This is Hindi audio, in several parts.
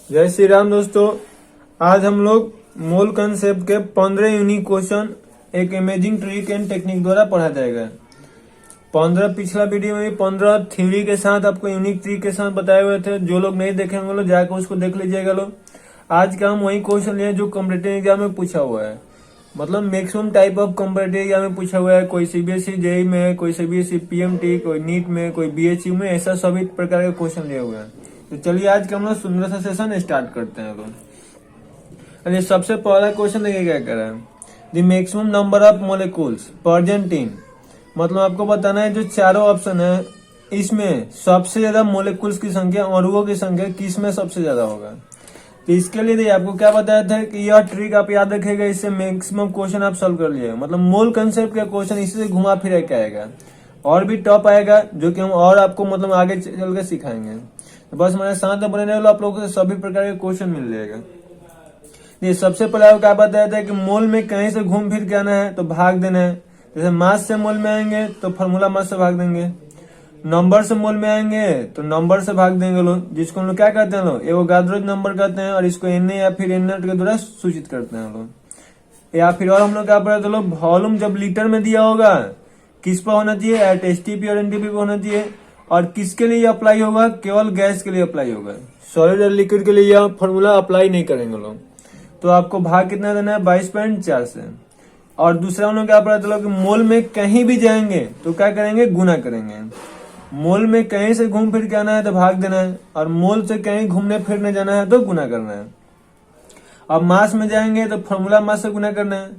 जय श्री राम दोस्तों। आज हम लोग मोल कंसेप्ट के 15 यूनिक क्वेश्चन एक अमेजिंग ट्रिक एंड टेक्निक द्वारा पढ़ा जाएगा। 15 पिछला वीडियो में 15 थ्योरी के साथ आपको यूनिक ट्रिक के साथ बताए हुए थे। जो लोग नहीं देखे होंगे लोग जाकर उसको देख लीजिएगा लोग। आज का हम वही क्वेश्चन लिए जो कॉम्पिटिटिव एग्जाम में पूछा हुआ है, मतलब maximum type of competitive exam में पूछा हुआ है। कोई सीबीएसई जेई में, कोई सीबीएसई पीएमटी, कोई नीट में, कोई बीएचयू में, ऐसा सभी प्रकार के क्वेश्चन लिए हुए हैं। तो चलिए आज का हम लोग सुंदर सा सेशन स्टार्ट करते हैं लोग। अरे सबसे पहला क्वेश्चन देखिए क्या कह रहा है, the maximum number of molecules present in, मतलब आपको बताना है जो चारों ऑप्शन है इसमें सबसे ज्यादा मोलिक्यूल्स की संख्या, अणुओं की संख्या किस में सबसे ज्यादा होगा। तो इसके लिए देखिए आपको क्या बताया था कि यह ट्रिक आप याद रखेगा, इससे मैक्सिमम क्वेश्चन आप सॉल्व कर लिए। मतलब मोल कंसेप्ट का क्वेश्चन इसी से घुमा फिरा के आएगा और भी टॉप आएगा, जो कि हम और आपको मतलब आगे चल के सिखाएंगे। तो बस हमारे साथ में बने रहे, आप लोगों को सभी प्रकार के क्वेश्चन मिल जाएगा। ये सबसे पहले आपको क्या बताया था कि मोल में कहीं से घूम फिर के आना है तो भाग देना है। जैसे मास से मोल में आएंगे तो फॉर्मूला मास से भाग देंगे, नंबर से मोल में आएंगे तो नंबर से भाग देंगे लोग, जिसको हम लोग क्या कहते हैं लोग एवोगाड्रो नंबर कहते हैं, और इसको एन या फिर एन के द्वारा सूचित करते हैं लोग। या फिर और हम लोग क्या पढ़े थे लोग, वॉल्यूम जब लीटर में दिया होगा किस पर होना चाहिए, एट एसटीपी और एनटीपी पे होना चाहिए। और किसके लिए अप्लाई होगा, केवल गैस के लिए अप्लाई होगा, सॉलिड और लिक्विड के लिए यह फॉर्मूला अप्लाई नहीं करेंगे लोग। तो आपको भाग कितना देना है, 22.4 से। और दूसरा हम लोग क्या पढ़ा था कि मोल में कहीं भी जाएंगे तो क्या करेंगे, गुना करेंगे। मोल में कहीं से घूम फिर के आना है तो भाग देना है, और मोल से कहीं घूमने फिरने जाना है तो गुना करना है। अब मास में जाएंगे तो फॉर्मूला मास से गुना करना है,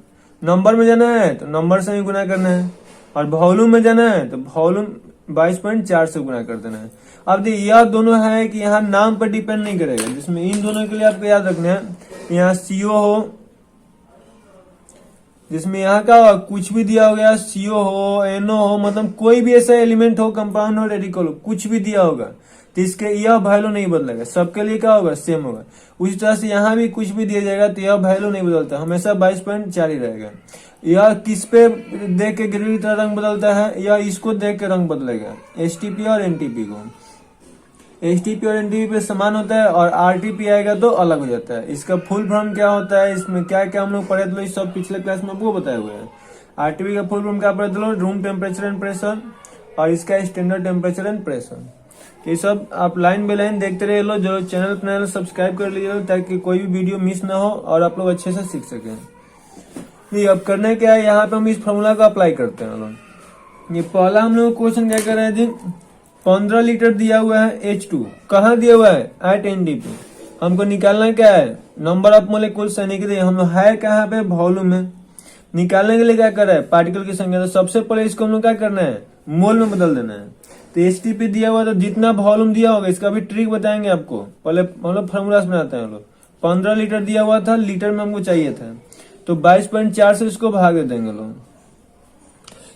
नंबर में जाना है तो नंबर से ही गुना करना है, और वॉल्यूम में जाना है तो वॉल्यूम 22.4 से गुना कर देना है। अब यह दोनों है कि यहाँ नाम पर डिपेंड नहीं करेगा, जिसमें इन दोनों के लिए आपको याद रखना है यहाँ सीओ हो, जिसमें यहाँ का कुछ भी दिया हो गया, सीओ हो, एनओ हो, मतलब कोई भी ऐसा एलिमेंट हो, कंपाउंड हो, रेडिकल हो, कुछ भी दिया होगा तो इसके यह वैल्यू नहीं बदलेगा, सबके लिए क्या होगा, सेम होगा। उसी तरह से यहाँ भी कुछ भी दिया जाएगा तो यह वैल्यू नहीं बदलता, हमेशा 22.4 ही रहेगा। यह किस पे देख के ग्रेड की तरह रंग बदलता है, या इसको देख के रंग बदलेगा, एसटीपी और एनटीपी को। एसटीपी और एनटीपी पे समान होता है, और आरटीपी आएगा तो अलग हो जाता है। इसका फुल फॉर्म क्या होता है, इसमें क्या क्या हम लोग पढ़े थे, इस सब पिछले क्लास में आपको बताए हुए हैं। आरटीपी का फुल फॉर्म क्या पढ़े थे, रूम टेम्परेचर एंड प्रेशर, और इसका स्टैंडर्ड टेम्परेचर एंड प्रेशर। ये सब आप लाइन बाय लाइन देखते रहे लो, जो चैनल सब्सक्राइब कर लीजिए ताकि कोई भी वीडियो मिस ना हो और आप लोग अच्छे से सीख सकें। ये अब करने क्या है, यहाँ पे हम इस फॉर्मूला को अप्लाई करते हैं लोग। ये पहला हम लोग क्वेश्चन क्या कर रहे हैं जी, 15 लीटर दिया हुआ है H2, कहाँ दिया हुआ है, एट एनडीपी। हमको निकालना क्या है, नंबर ऑफ मोलिक्यूल्स, यानी कि हम लोग है कहाँ पे, वॉल्यूम में। निकालने के लिए क्या कर रहा है, पार्टिकल की संख्या। तो सबसे पहले इसको हम लोग क्या करना है, मोल में बदल देना है। तो एचटीपी दिया हुआ तो जितना वॉल्यूम दिया होगा, इसका भी ट्रिक बताएंगे आपको। पहले हम लोग फॉर्मूला बनाते हैं हम लोग। 15 लीटर दिया हुआ था, लीटर में हमको चाहिए था, तो 22.4 से इसको भाग दे देंगे लोग।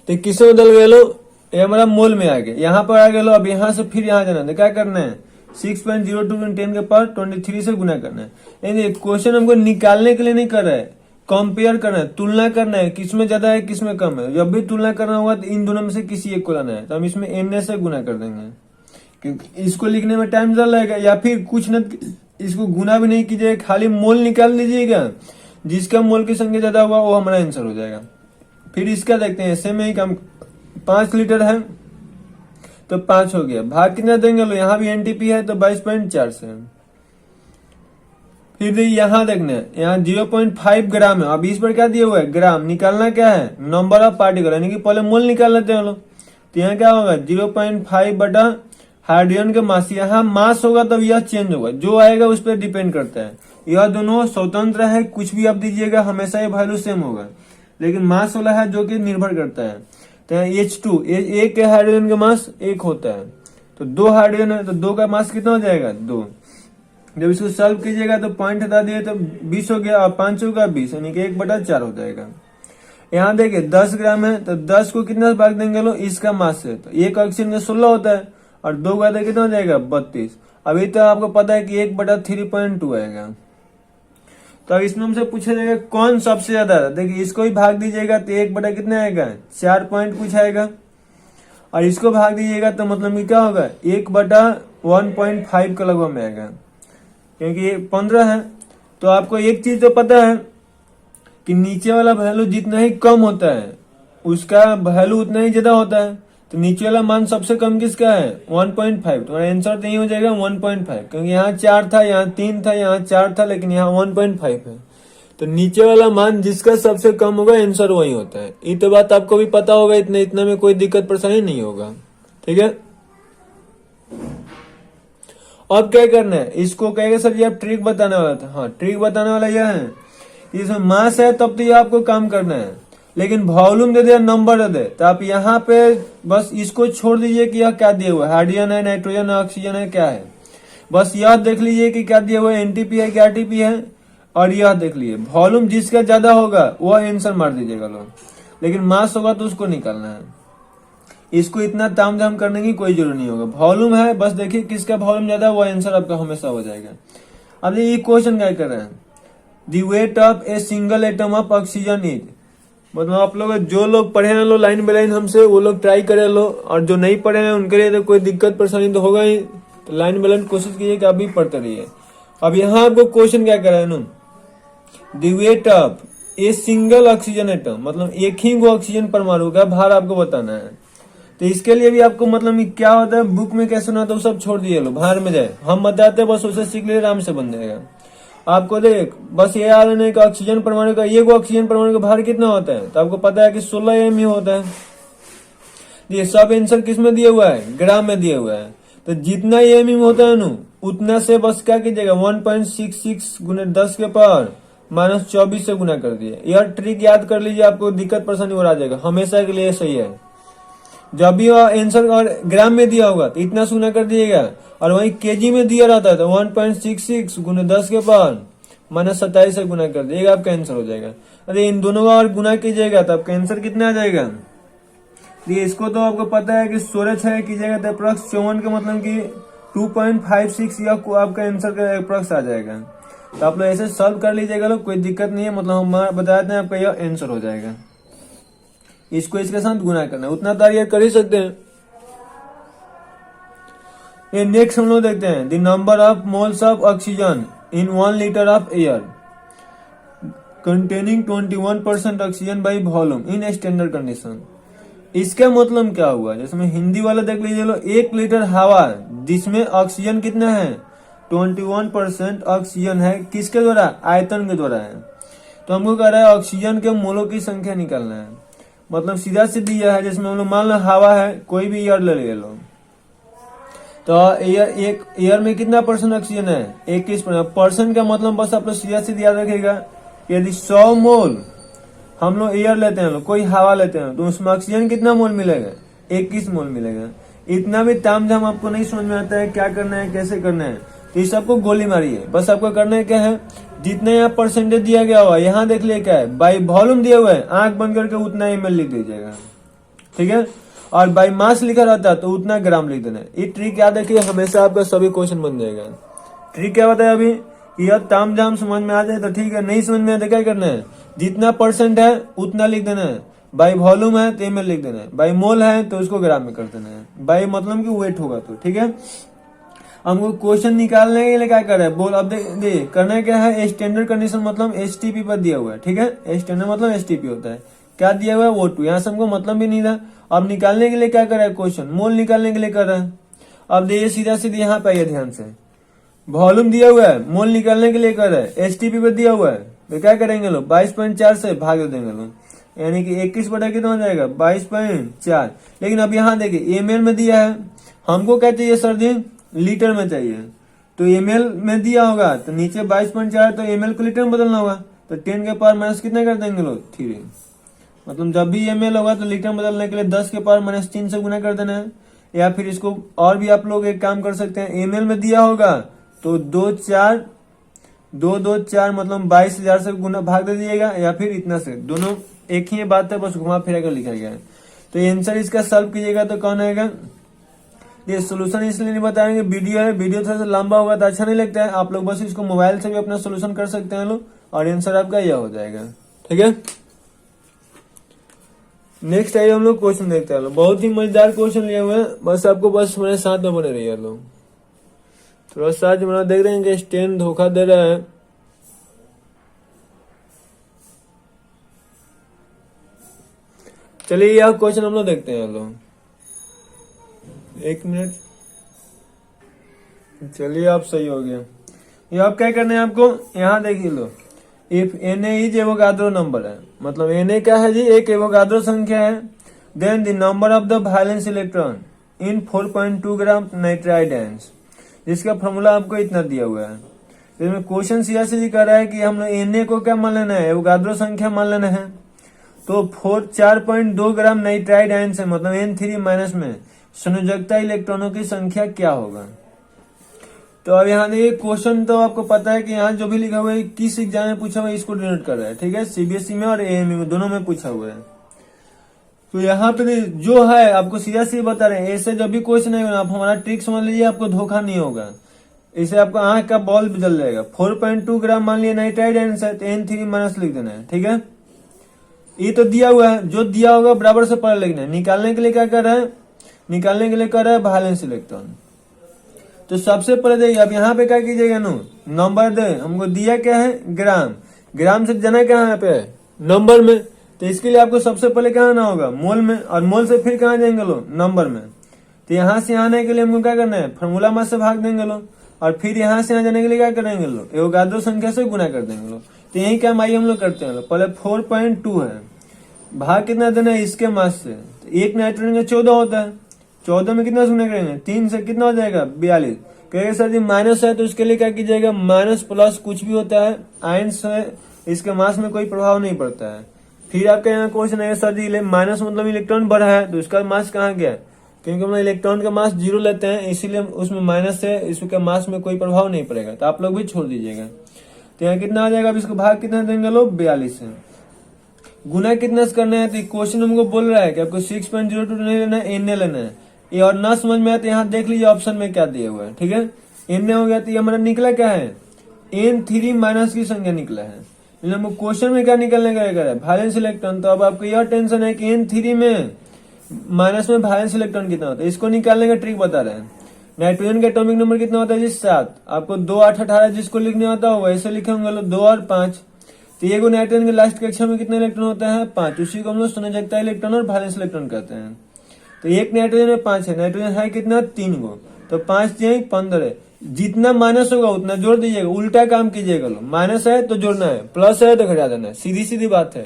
तो किसे बदल गए लोग, ये हमारा मोल में आ गया, यहाँ पर आ गए लोग। अब यहाँ से फिर यहाँ जाना है, क्या करना है, 6.02 10 के पावर 23 से गुना करना है। यानी क्वेश्चन हमको निकालने के लिए नहीं कर रहा है, कंपेयर करना है, तुलना करना है, किसमें ज्यादा है किसमें कम है। जब भी तुलना करना होगा तो इन दोनों में से किसी एक को लाना है, तो हम इसमें एन से गुना कर देंगे, क्योंकि इसको लिखने में टाइम ज्यादा लगेगा। या फिर कुछ न, इसको गुना भी नहीं कीजिएगा, खाली मोल निकाल लीजिएगा, जिसका मोल की संख्या ज्यादा होगा वो हमारा आंसर हो जाएगा। फिर इसका देखते हैं, ऐसे में ही कम 5 लीटर है तो 5 हो गया, भाग कितना देंगे लो, यहाँ भी एनटीपी है तो 22.4 से। फिर यहाँ देखना है, यहाँ 0.5 ग्राम है। अब इस पर क्या दिया हुआ है, ग्राम। निकालना क्या है, नंबर ऑफ पार्टिकल, यानी कि पहले मोल निकाल लेते हैं लोग। तो यहाँ क्या होगा, 0.5 बटा हाइड्रोजन के मास। यहाँ मास होगा तब यह चेंज होगा, जो आएगा उस पर डिपेंड करता है। यह दोनों स्वतंत्र है, कुछ भी आप दीजिएगा हमेशा ये वैल्यू सेम होगा, लेकिन मास वाला है जो कि निर्भर करता है। तो H2, एक के हाइड्रोजन का मास 1 होता है, तो 2 हाइड्रोजन है तो 2 का मास कितना हो जाएगा, 2। जब इसको सॉल्व कीजिएगा तो पॉइंट हटा दिए तो 20 हो गया, और 5 का 20, यानी कि 1/4 हो जाएगा। यहाँ देखिए 10 ग्राम है तो 10 को कितना भाग देंगे लो, इसका मास है, तो एक ऑक्सीजन का 16 होता है, और 2 का कितना हो जाएगा, 32। अभी तो आपको पता है कि 1/3.2 आएगा। तो अब इसमें हमसे पूछा जाएगा कौन सबसे ज्यादा है। देखिए इसको ही भाग दीजिएगा तो 1 बटा कितना आएगा, 4 पॉइंट कुछ आएगा, और इसको भाग दीजिएगा तो मतलब क्या होगा, 1/1.5 के लगभग में आएगा। क्योंकि ये 15 है। तो आपको एक चीज तो पता है कि नीचे वाला वैल्यू जितना ही कम होता है उसका वैल्यू उतना ही ज्यादा होता है। तो नीचे वाला मान सबसे कम किसका है 1.5। तो आंसर तो यही हो जाएगा 1.5, क्योंकि यहाँ 4 था, यहाँ 3 था, यहाँ 4 था, लेकिन यहाँ 1.5 है। तो नीचे वाला मान जिसका सबसे कम होगा आंसर वही होता है। ये तो बात आपको भी पता होगा, इतना में कोई दिक्कत परेशानी नहीं होगा। ठीक है, अब क्या करना है, इसको कहेगा सर ये आप ट्रिक बताने वाला था। हाँ, ट्रिक बताने वाला यह है, इसमें मास है तब तो ये आपको काम करना है, लेकिन वॉल्यूम दे दे, नंबर दे दे, तो आप यहाँ पे बस इसको छोड़ दीजिए कि यह क्या दिया हुआ है, हाइड्रोजन है, नाइट्रोजन है, ऑक्सीजन है, क्या है। बस यह देख लीजिए कि क्या दिया हुआ है, एनटीपी है क्या आरटीपी है, और यह देख लीजिए वॉल्यूम जिसका ज्यादा होगा वह आंसर मार दीजिएगा लोग, लेकिन मास होगा तो उसको निकालना है। इसको इतना तामझाम करने की कोई जरूरत नहीं होगा। वॉल्यूम है, बस देखिए किसका वॉल्यूम ज्यादा है, वो आंसर आपका हमेशा हो जाएगा। अब ये क्वेश्चन क्या कर रहे हैं, the weight of a single atom of oxygen is, मतलब आप लोग जो लोग पढ़े हैं लो लाइन बाय लाइन हमसे, वो लोग ट्राई करे लो, और जो नहीं पढ़े हैं उनके लिए तो कोई दिक्कत परेशानी तो होगा ही। तो लाइन बाय लाइन कोशिश कीजिए कि आप भी पढ़ते रहिए। अब यहाँ आपको क्वेश्चन क्या कर रहा है ना, the weight of a single oxygen atom, मतलब एक ही वो ऑक्सीजन परमाणु का भार आपको बताना है। तो इसके लिए भी आपको मतलब क्या होता है, बुक में कैसे होता है वो सब छोड़ दिए लो, बाहर में जाए, हम बताते हैं बस उसे सीख लिए, आराम से बन जाएगा आपको। देख बस ये याद रखना है कि ऑक्सीजन परमाणु का, ये ऑक्सीजन परमाणु का भार कितना होता है, तो आपको पता है कि 16 एम ही होता है। ये सब आंसर किस में दिया हुआ है, ग्राम में दिया हुआ है। तो जितना एम होता है ना उतना से बस क्या कीजिएगा 1.66 गुने 10 के पावर -24 से गुना कर दिए। यह ट्रिक याद कर लीजिए, आपको दिक्कत परेशानी हो जाएगा, हमेशा के लिए सही है। जब भी आंसर और ग्राम में दिया होगा तो इतना से गुना कर दिएगा, और वही केजी में दिया रहता है तो 1.66 गुने 10 के पावर -27 से गुना कर दिएगा, आपका आंसर हो जाएगा। अरे इन दोनों का और गुना कीजिएगा तो आपका आंसर कितना आ जाएगा। ये इसको तो आपको पता है कि 16 कीजिएगा तो अप्रोक्स 54 का मतलब कि 2.56 या आपका आंसर का अप्रोक्स आ जाएगा। तो आप लोग ऐसे सॉल्व कर लीजिएगा लोग, कोई दिक्कत नहीं है, मतलब हम बता देते हैं आपका यह आंसर हो जाएगा। इसको इसके साथ गुना करना है, उतना तो ये कर ही सकते हैं। ये नेक्स्ट हम लोग देखते हैं, the number of moles of oxygen in 1 litre of air containing 21% oxygen by volume in standard condition. इसका मतलब क्या हुआ, जैसे मैं हिंदी वाला देख लीजिए लो, 1 लीटर हवा जिसमें ऑक्सीजन कितना है 21% ऑक्सीजन है, किसके द्वारा, आयतन के द्वारा है। तो हमको कह रहा है ऑक्सीजन के मोलों की संख्या निकालना है, मतलब सीधा सीधी यह है, जिसमें हम लोग मान लो हवा है, कोई भी एयर ले लो, तो एयर में कितना % ऑक्सीजन है 21%। का मतलब बस आप लोग सीधा सीधा याद रखेगा, यदि 100 मोल हम लोग एयर लेते हैं, कोई हवा लेते हैं, तो उसमें ऑक्सीजन कितना मोल मिलेगा 21 मोल मिलेगा। इतना भी तामझाम आपको नहीं समझ में आता है, क्या करना है कैसे करना है, तो इस सबको गोली मारिए। बस आपको करना है क्या है, जितना यहाँ परसेंटेज दिया गया हुआ यहाँ देख लिया क्या है, बाई वॉल्यूम दिया हुआ है, आंख बंद करके उतना ml लिख दीजिएगा, ठीक है। और बाई मास लिखा रहता है तो उतना ग्राम लिख देना है। ये ट्रिक याद रखिए, हमेशा आपका सभी क्वेश्चन बन जाएगा। ट्रिक क्या बताया अभी, यह तामझाम समझ में आ जाए तो ठीक है, नहीं समझ में आए तो क्या करना है, जितना % है उतना लिख देना है, बाई वॉल्यूम है तो ml लिख देना है, बाई मोल है तो उसको ग्राम में कर देना है, बाई मतलब कि वेट होगा तो, ठीक है। हमको क्वेश्चन निकालने के लिए क्या कर रहा है बोल, अब देख करना क्या है, स्टैंडर्ड कंडीशन मतलब एसटीपी पर दिया हुआ है, ठीक है। स्टैंडर्ड मतलब एसटीपी होता है, क्या दिया हुआ है O2, यहाँ से हमको मतलब भी नहीं था। अब निकालने के लिए क्या कर रहा है, क्वेश्चन मोल निकालने के लिए कर रहा है। अब देखिए सीधा सीधा यहाँ पे आइए ध्यान से, वॉल्यूम दिया हुआ है, मोल निकालने के लिए कर रहा है, एसटीपी पर दिया हुआ है, तो क्या करेंगे लोग 22.4 से भाग देंगे लोग, यानी कि 21 कितना हो जाएगा 22.4। लेकिन अब यहाँ देखिए एमएल में दिया है, हमको क्या चाहिए सर जी, लीटर में चाहिए, तो एमएल में दिया होगा तो नीचे 22.4 तो एमएल को लीटर में बदलना होगा, तो 10 के पावर माइनस कितना कर देंगे लोग 3, मतलब जब भी एमएल होगा तो लीटर में बदलने के लिए 10 के पावर -3 से गुना कर देना है। या फिर इसको और भी आप लोग एक काम कर सकते हैं, एमएल में दिया होगा तो 2 2 4 मतलब 22,000 से गुना भाग दे दिएगा, या फिर इतना से, दोनों एक ही बात है, बस घुमा फिरा कर लिखा गया है। तो आंसर इसका सॉल्व कीजिएगा तो कौन आएगा, ये सोल्यूशन इसलिए नहीं बताएंगे, वीडियो है, वीडियो थोड़ा सा लंबा होगा तो अच्छा नहीं लगता है, आप लोग बस इसको मोबाइल से भी अपना सोल्यूशन कर सकते हैं लोग, और आंसर आपका यह हो जाएगा, ठीक है। नेक्स्ट आइए हम लोग क्वेश्चन देखते हैं लोग, बहुत ही मजेदार क्वेश्चन लिए हुए हैं, बस आपको बस मेरे साथ में बने रहिए लोग। थोड़ा सा हमारा देख रहे हैं कि स्टेन धोखा दे रहा है। चलिए यह क्वेश्चन हम लोग देखते हैं। लोग 1 मिनट, चलिए आप सही हो गया। ये आप क्या करना है आपको, यहाँ देखिए लो, if Na is Avogadro number है, मतलब Na क्या है जी, एक एवोगाड्रो संख्या है, then the number of the valence electron in 4.2 gram nitride ions, जिसका फॉर्मूला आपको इतना दिया हुआ है। इसमें क्वेश्चन सीधा कर रहा है कि हम लोग Na को क्या मान लेना है, एवोगाड्रो संख्या मान लेना है। तो 4.2 ग्राम नाइट्राइड आयंस है, मतलब N3 माइनस में संयोजकता इलेक्ट्रॉनों की संख्या क्या होगा। तो अब यहाँ देखिए क्वेश्चन तो आपको पता है कि यहाँ जो भी लिखा हुआ है किस एग्जाम में पूछा हुआ है इसको डिनोट कर रहा है, ठीक है, सीबीएसई में और एएमयू में दोनों में पूछा हुआ है। तो यहाँ पे जो है आपको सीधा सीधा बता रहे हैं, ऐसे जब भी क्वेश्चन आएगा आप हमारा ट्रिक समझ लीजिए, आपको धोखा नहीं होगा। इसे आपको आंख का बॉल जल जाएगा। 4.2 ग्राम मान लिया नाइट्राइड आयंस है, तो N3 माइनस लिख देना है, ठीक है। ये तो दिया हुआ है, जो दिया होगा बराबर से पहले लिखना है। निकालने के लिए क्या कर रहा है, निकालने के लिए कर रहा है वैलेंस इलेक्ट्रॉन। तो सबसे पहले देखिए अब यहाँ पे क्या कीजिएगा, नंबर दे हमको दिया क्या है, ग्राम, ग्राम से जाना कहाँ पे है, नंबर में। तो इसके लिए आपको सबसे पहले कहाँ आना होगा, मोल में, और मोल से फिर कहाँ जाएंगे लो, नंबर में। तो यहाँ से आने के लिए हमको क्या करना है, फॉर्मूला में से भाग देंगे लो, और फिर यहाँ से यहाँ जाने के लिए क्या करेंगे लो, एवोगाड्रो संख्या से गुना कर देंगे लो। तो यही क्या माई हम लोग करते हैं, पहले 4.2 है, भाग कितना देना है इसके मास से। तो एक नाइट्रोजन का 14 होता है, 14 में कितना गुना करेंगे, 3 से कितना हो जाएगा, 42। कहेगा सर जी माइनस है, तो इसके लिए क्या कीजिएगा, माइनस प्लस कुछ भी होता है आयंस है, इसके मास में कोई प्रभाव नहीं पड़ता है। फिर आपके यहाँ क्वेश्चन है सर जी माइनस मतलब इलेक्ट्रॉन बढ़ा है, तो इसका मास कहाँ गया, क्योंकि हम इलेक्ट्रॉन का मास 0 लेते हैं, इसीलिए उसमें माइनस है, इसके मास में कोई प्रभाव नहीं पड़ेगा, तो आप लोग भी छोड़ दीजिएगा। तो यहाँ कितना आ जाएगा, अब इसको भाग कितना देंगे लोग, 42 है। गुना कितना से करना है, तो क्वेश्चन हमको बोल रहा है कि आपको 6.02 नहीं लेना है, Na लेना है। ये और ना समझ में आया तो यहाँ देख लीजिए ऑप्शन में क्या दिया हुआ है, ठीक है। Na हो गया, तो ये हमारा निकला क्या है, N3 माइनस की संख्या निकला है। हमको क्वेश्चन में क्या निकलने का है, वैलेंस इलेक्ट्रॉन। तो अब आपको यह टेंशन है कि N3 में माइनस में वैलेंस इलेक्ट्रॉन कितना होता है, इसको निकालने का ट्रिक बता रहे हैं। नाइट्रोजन का एटॉमिक नंबर कितना होता है जी, 7। आपको 2, 8, 18 जिसको लिखने होता है वैसे लिखे होंगे 2 और 5। तो ये नाइट्रोजन के लास्ट कक्षा में कितना इलेक्ट्रॉन होता है, 5। उसी को हम लोग संयोजकता इलेक्ट्रॉन और वैलेंस इलेक्ट्रॉन कहते हैं। तो एक नाइट्रोजन में 5 है, नाइट्रोजन है कितना, 3 गो, तो 5 जाए 15। जितना माइनस होगा उतना जोड़ दीजिएगा, उल्टा काम कीजिएगा। लो माइनस है तो जोड़ना है, प्लस है तो घटा देना है। सीधी सीधी बात है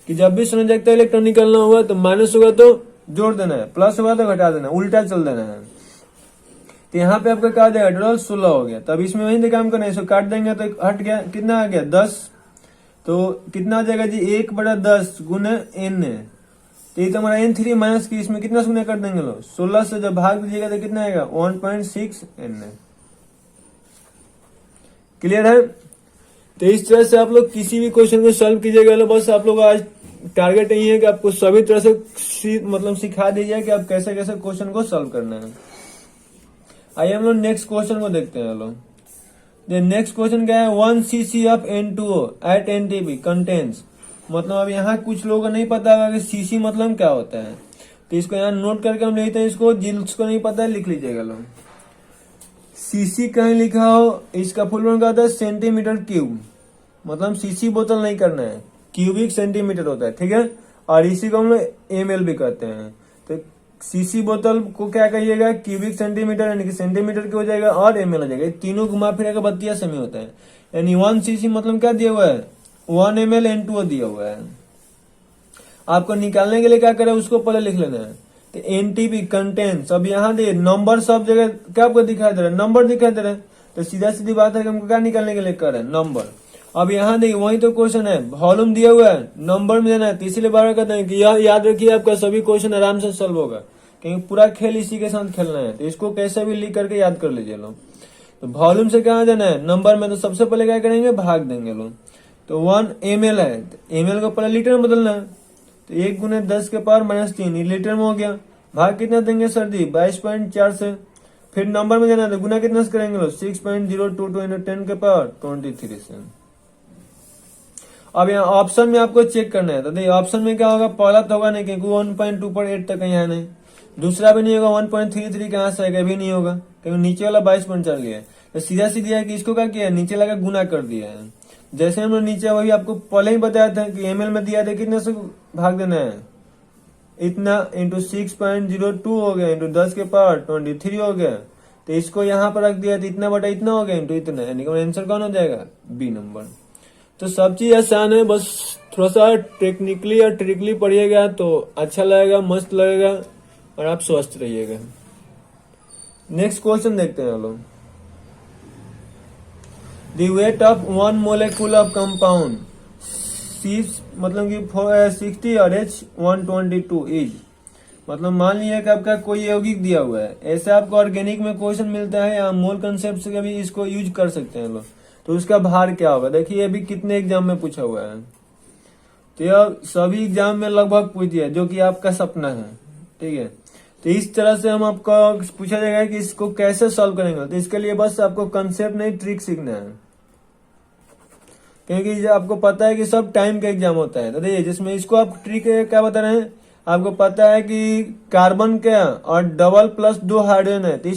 कि जब भी संयोजकता इलेक्ट्रॉन निकलना होगा तो माइनस होगा तो जोड़ देना है, प्लस होगा तो घटा देना है, उल्टा चल देना है। तो यहाँ पे आपका क्या हो जाएगा, टोटल 16 हो गया। तब इसमें वही काम करना है, इसको काट देंगे तो हट गया, कितना आ गया 10। तो कितना आ जाएगा जी, 1/10 गुना N। तो ये तो हमारा N3 माइनस की, इसमें कितना गुना कर देंगे लोग, 16 से जब भाग दीजिएगा तो कितना आएगा, 1.6 Na। क्लियर है। तो इस तरह से आप लोग किसी भी क्वेश्चन को सॉल्व कीजिएगा। बस आप लोग आज टारगेट यही है कि आपको सभी तरह से मतलब सिखा दीजिए कि आप कैसे कैसे क्वेश्चन को सॉल्व करना है। आइए हम लोग नेक्स्ट क्वेश्चन को देखते हैं। लोग नेक्स्ट क्वेश्चन क्या है, 1 cc of N2O at NTP contains, मतलब अब यहाँ कुछ लोगों को नहीं पता होगा कि सीसी मतलब क्या होता है, तो इसको यहाँ नोट करके हम लिखते हैं। इसको जिसको नहीं पता है लिख लीजिएगा। लोग सीसी कहीं लिखा हो, इसका फुल फॉर्म क्या होता है, सेंटीमीटर क्यूब, मतलब सीसी बोतल नहीं करना है, क्यूबिक सेंटीमीटर होता है, ठीक है। और इसी को हम लोग ml भी कहते हैं। तो सीसी बोतल को क्या कहिएगा, क्यूबिक सेंटीमीटर, यानी कि सेंटीमीटर की हो जाएगा और ml हो जाएगा। तीनों घुमा फिरा का बत्तिया सेमी होता है। यानी 1 cc मतलब क्या दिया हुआ है, 1 ml N2O दिया हुआ है। आपको निकालने के लिए क्या करें, उसको पहले लिख लेना है। तो NTP कंटेन्स, अब यहाँ दे नंबर सब जगह क्या आपको दिखाई दे रहा है, नंबर दिखाई दे रहा है। तो सीधा सीधी बात है कि हमको क्या निकालने के लिए कर रहे हैं, नंबर। अब यहाँ देखिए वही तो क्वेश्चन है, वॉल्यूम दिया हुआ है, नंबर में देना है। तो इसीलिए बार कहते हैं कि यह याद रखिए, आपका सभी क्वेश्चन आराम से सॉल्व होगा, क्योंकि पूरा खेल इसी के साथ खेलना है। तो इसको कैसे भी लिख करके याद कर लीजिए लोग। तो वॉल्यूम से कहाँ देना है, नंबर में। तो सबसे पहले क्या करेंगे, भाग देंगे लोग। तो 1 ml है, तो ml को पहले लीटर में बदलना है। तो 1 गुने 10 के पावर -3 लीटर में हो गया। भाग कितना देंगे सर जी, 22.4 से। फिर नंबर में देना है, तो गुना कितना से करेंगे लोग, 6.022 × 10 के पावर 23 से। अब यहाँ ऑप्शन में आपको चेक करना है। तो देखिए ऑप्शन में क्या होगा, पहला तो होगा नहीं, क्योंकि 1.2 पर 8 तक यहाँ नहीं। दूसरा भी नहीं होगा, 1.33 कहाँ से आएगा, भी नहीं होगा, क्योंकि नीचे वाला 22.4 लिया है। तो सीधा सीधी है कि इसको क्या किया, नीचे लगा गुना कर दिया है। जैसे हम लोग नीचे वही आपको पहले ही बताया था कि एमएल में दिया था कितने से भाग देना है, इतना इंटू 6.02 हो गया, इंटू 10 के पावर 23 हो गया। तो इसको यहाँ पर रख दिया तो इतना बटा इतना हो गया इंटू इतना, यानी कि आंसर कौन हो जाएगा, बी नंबर। तो सब चीज आसान है, बस थोड़ा सा टेक्निकली और ट्रिकली पढ़िएगा तो अच्छा लगेगा, मस्त लगेगा और आप स्वस्थ रहिएगा। नेक्स्ट क्वेश्चन देखते हैं हम लोग। The weight of one molecule of compound C मतलब कि 60 और H122 इज, मतलब मान लिया कि आपका कोई यौगिक दिया हुआ है, ऐसे आपको ऑर्गेनिक में क्वेश्चन मिलता है या मोल कंसेप्ट से भी इसको यूज कर सकते हैं लोग। तो उसका भार क्या होगा, देखिए अभी कितने एग्जाम में पूछा हुआ है, तो यह सभी एग्जाम में लगभग पूछ दिया, जो कि आपका सपना है, ठीक है। तो इस तरह से हम आपको पूछा जाएगा कि इसको कैसे सॉल्व करेंगे। तो इसके लिए बस आपको कंसेप्ट नहीं, ट्रिक सीखना है, क्योंकि आपको पता है कि सब टाइम का एग्जाम होता है। तो देखिए जिसमें इसको आप ट्रिक क्या बता रहे हैं, आपको पता है कि कार्बन क्या और डबल प्लस 2 हाइड्रोजन है, तो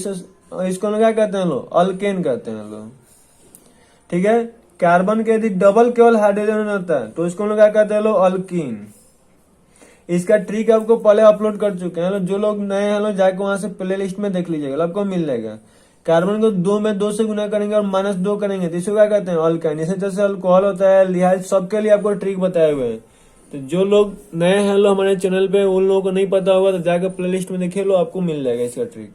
इसको लोग क्या कहते हैं, लोग अल्केन कहते हैं लोग, ठीक है। कार्बन के यदि डबल केवल हाइड्रोजन होता है तो इसको लोग क्या कहते हैं, लोग अल्कीन। इसका ट्रिक आपको पहले अपलोड कर चुके हैं, जो लोग नए हैं लोग जाके वहां से प्ले लिस्ट में देख लीजिएगा, आपको मिल जाएगा। कार्बन को 2 में 2 से गुना करेंगे और -2 करेंगे तो इसको क्या कहते हैं, अल्काइन। इसे जैसे अल्कोहल होता है, लिहाज सबके लिए आपको ट्रिक बताए हुए हैं। तो जो लोग नए हैं लोग हमारे चैनल पे, उन लोगों को नहीं पता होगा तो जाकर प्ले लिस्ट में देखिए लो, आपको मिल जाएगा इसका ट्रिक।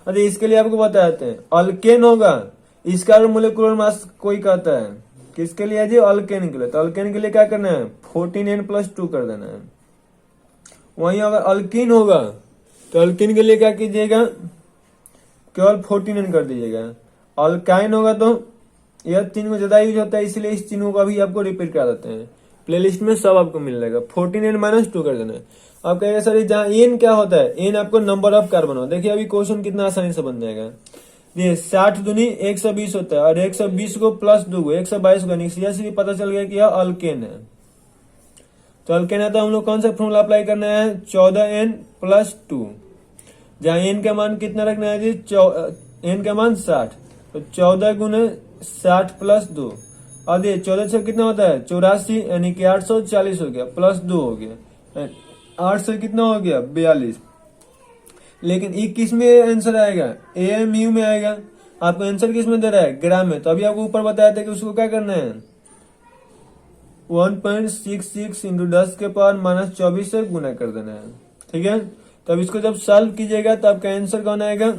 अरे इसके लिए आपको बताते हैं, अल्केन होगा, इसका मोलेकुलर मास कोई कहता है किसके लिए जी, अल्केन के लिए। तो अल्केन के लिए क्या करना है, 14N+2 कर देना है। वहीं अगर अल्कीन होगा तो अल्कीन के लिए क्या कीजिएगा, केवल 14N कर दीजिएगा। अल्काइन होगा तो यह 3 को ज्यादा यूज होता है, इसलिए इस चिन्हों को भी आपको रिपीट करा देते हैं। प्लेलिस्ट में सब आपको मिल जाएगा, 14N-2 कर देना है। आप कहेंगे सर जहाँ एन क्या होता है, एन आपको नंबर ऑफ कार्बन हो। देखिए अभी क्वेश्चन कितना आसानी से बन जाएगा। ये 60 दूनी 120 होता है और 120 को प्लस 2 को 122 का सीधा सीधी पता चल गया कि यह अल्केन है। तो अल्केन है तो हम लोग कौन सा फॉर्मूला अप्लाई करना है, 14N+2, जहाँ एन का मान कितना रखना है जी, एन का मान 60, तो 14 गुने 60 प्लस 2, और ये 14 से कितना होता है 84, यानी कि 840 हो गया, प्लस 2 हो गया, 8 से कितना हो गया 42। लेकिन ये किस में आंसर आएगा, AMU में आएगा। आपको आंसर किस में दे रहा है, ग्राम में। तो अभी आपको ऊपर बताया था कि उसको क्या करना है, 1.66 इंटू 10 के पावर -24 से गुना कर देना है, ठीक है। तब इसको जब सॉल्व कीजिएगा तो आपका आंसर कौन आएगा,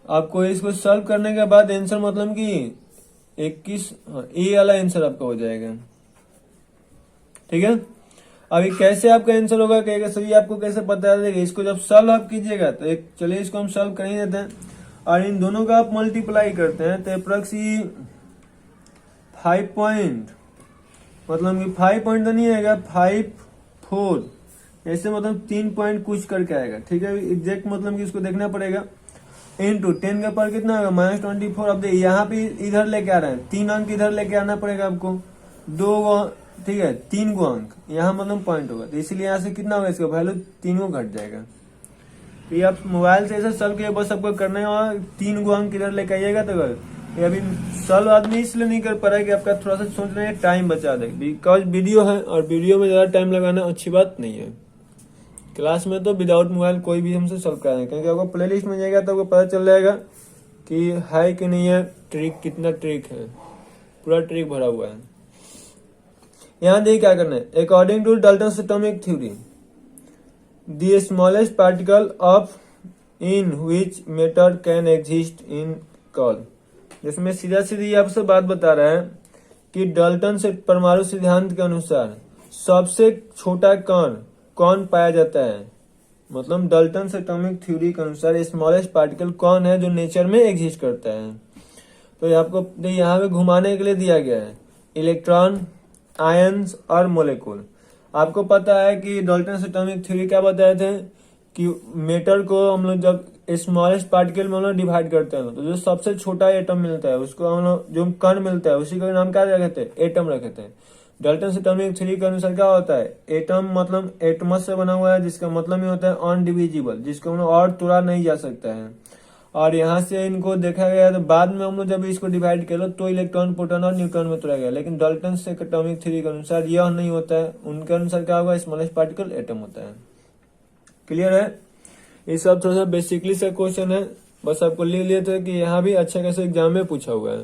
आपको इसको सॉल्व करने के बाद आंसर मतलब कि 21, ए वाला आंसर आपका हो जाएगा, ठीक है। अभी कैसे आपका आंसर होगा कहेगा सभी आपको कैसे पता चलेगा, इसको जब सॉल्व आप कीजिएगा तो एक चलिए इसको हम सॉल्व कर ही देते हैं और इन दोनों का आप मल्टीप्लाई करते हैं तो अप्रोक्सी 5 पॉइंट, मतलब कि 5 पॉइंट तो नहीं आएगा, 5 4 ऐसे, मतलब 3 पॉइंट कुछ करके आएगा, ठीक है। एग्जैक्ट मतलब कि इसको देखना पड़ेगा। इंटू 10 का पावर कितना होगा -24। अब देखिए यहाँ पे इधर लेके आ रहे हैं, 3 अंक इधर लेके आना पड़ेगा आपको, 2 ठीक है 3 गो अंक यहाँ मतलब पॉइंट होगा, तो इसलिए यहाँ से कितना होगा, इसका वैल्यू 3 गो घट जाएगा। तो ये आप मोबाइल से ऐसे सॉल्व किया, बस आपको करना है 3 गो अंक इधर लेके आइएगा। तो ये अभी सॉल्व आदमी इसलिए नहीं कर पा रहा है कि आपका थोड़ा सा सोच रहे हैं टाइम बचा दे, बिकॉज वीडियो है और वीडियो में ज्यादा टाइम लगाना अच्छी बात नहीं है। क्लास में तो विदाउट मोबाइल कोई भी हमसे सॉल्व कराएंगे, क्योंकि आपको प्ले लिस्ट में जाएगा तो आपको पता चल जाएगा कि है कि नहीं है, ट्रिक कितना ट्रिक है, पूरा ट्रिक भरा हुआ है। यहाँ देखिए क्या करना है, according to Dalton's atomic theory the smallest particle of in which matter can exist in call, जिसमें सीधा सीधी आपसे बात बता रहा है कि डाल्टन से परमाणु सिद्धांत के अनुसार सबसे छोटा कण कौन पाया जाता है, मतलब डाल्टन एटॉमिक थ्योरी के अनुसार स्मॉलेस्ट पार्टिकल कौन है जो नेचर में एग्जिस्ट करता है। तो ये आपको यहाँ पे घुमाने के लिए दिया गया है, इलेक्ट्रॉन, आयंस और मोलेकुल। आपको पता है कि डाल्टन एटॉमिक थ्योरी क्या बताए थे कि मैटर को हम लोग जब स्मॉलेस्ट पार्टिकल में हम लोग डिवाइड करते हैं तो जो सबसे छोटा एटम मिलता है उसको हम लोग, जो कण मिलता है उसी का नाम क्या रखते हैं, एटम रखते हैं। डाल्टन एटॉमिक थ्योरी के अनुसार क्या होता है, एटम मतलब एटमस से बना हुआ है, जिसका मतलब ये होता है अनडिविजिबल, जिसको हम लोग और तोड़ा नहीं जा सकता है। और यहाँ से इनको देखा गया तो बाद में हम लोग जब इसको डिवाइड कर लो तो इलेक्ट्रॉन प्रोटॉन और न्यूट्रॉन में तोड़ा गया, लेकिन डाल्टन से एटॉमिक थ्योरी के अनुसार यह नहीं होता है। उनके अनुसार क्या होगा, स्मॉलेस्ट पार्टिकल एटम होता है। क्लियर है? ये सब थोड़ा सा बेसिकली से क्वेश्चन है, बस आपको लिख लिए थे कि यहाँ भी अच्छा खासा एग्जाम में पूछा हुआ है।